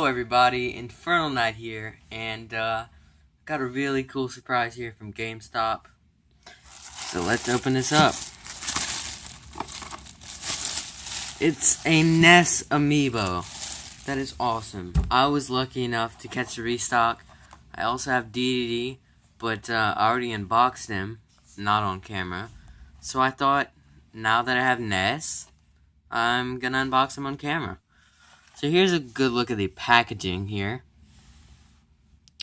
everybody, Infernal Knight here, and got a really cool surprise here from GameStop. So let's open this up. It's a Ness Amiibo. That is awesome. I was lucky enough to catch the restock. I also have DDD, but I already unboxed him, not on camera. So I thought, now that I have Ness, I'm gonna unbox him on camera. So here's a good look at the packaging here.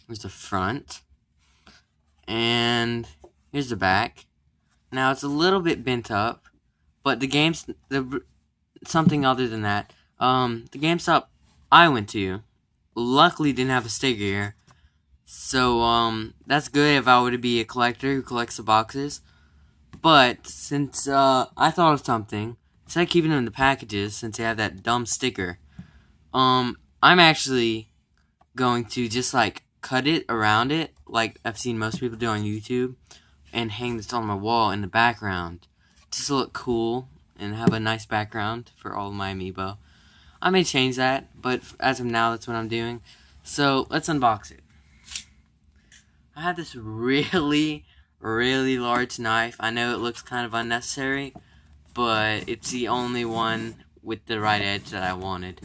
Here's the front. And here's the back. Now it's a little bit bent up, but something other than that. The GameStop I went to luckily didn't have a sticker here. So that's good if I were to be a collector who collects the boxes. But since I thought of something, instead of keeping them in the packages, since they have that dumb sticker, I'm actually going to just like cut it around it, like I've seen most people do on YouTube, and hang this on my wall in the background, just to look cool and have a nice background for all of my amiibo. I may change that, but as of now, that's what I'm doing. So let's unbox it. I have this really large knife. I know it looks kind of unnecessary, but it's the only one with the right edge that I wanted.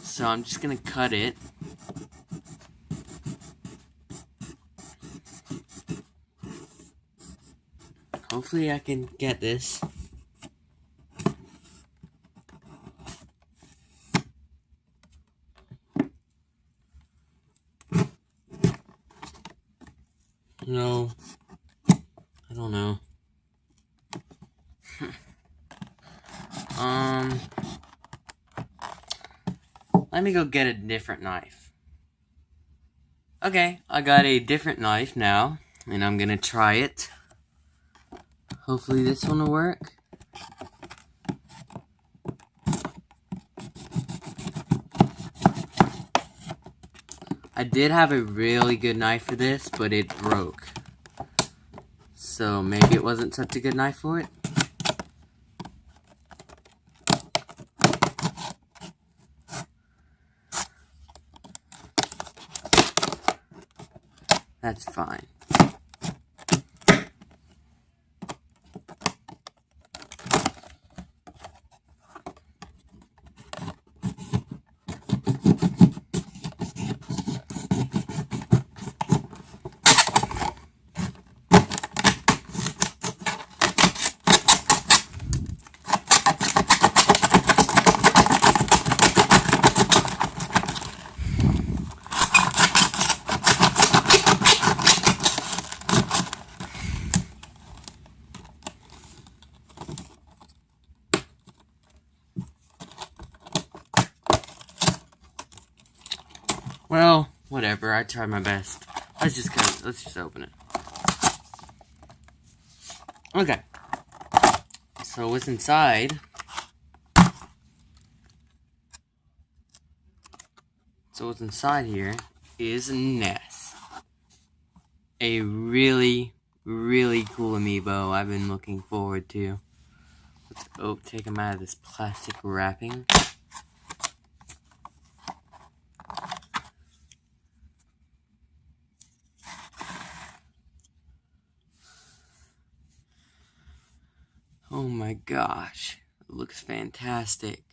So I'm just gonna cut it. Hopefully I can get this. No, I don't know. Let me go get a different knife. Okay, I got a different knife now, and I'm gonna try it. Hopefully this one will work. I did have a really good knife for this, but it broke. So maybe it wasn't such a good knife for it. That's fine. Well, whatever, I tried my best. Let's just open it. Okay. So what's inside? So what's inside here is Ness. A really cool amiibo I've been looking forward to. Let's take him out of this plastic wrapping. Oh my gosh, it looks fantastic.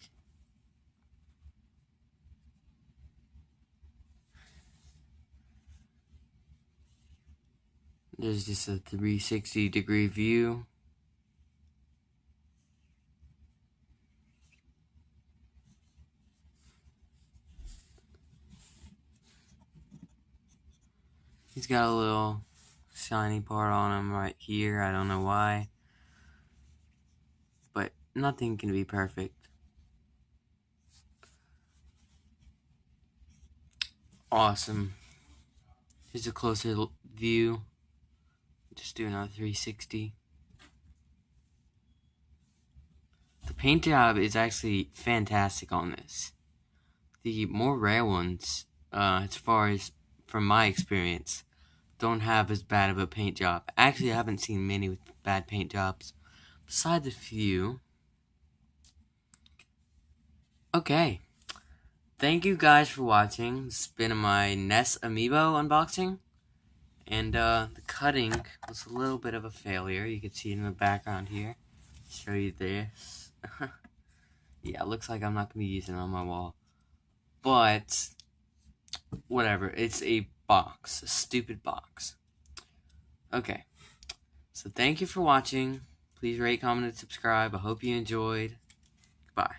There's just a 360-degree view. He's got a little shiny part on him right here, I don't know why. But nothing can be perfect. Awesome. Here's a closer view. Just doing a 360. The paint job is actually fantastic on this. The more rare ones, as far as from my experience, don't have as bad of a paint job. Actually, I haven't seen many with bad paint jobs. Besides a few. Okay. thank you guys for watching. This has been my Ness Amiibo unboxing. And the cutting was a little bit of a failure. You can see it in the background here. Show you this. Yeah, it looks like I'm not going to be using it on my wall. But, whatever. It's a box. A stupid box. Okay. So thank you for watching. Please rate, comment, and subscribe. I hope you enjoyed. Goodbye.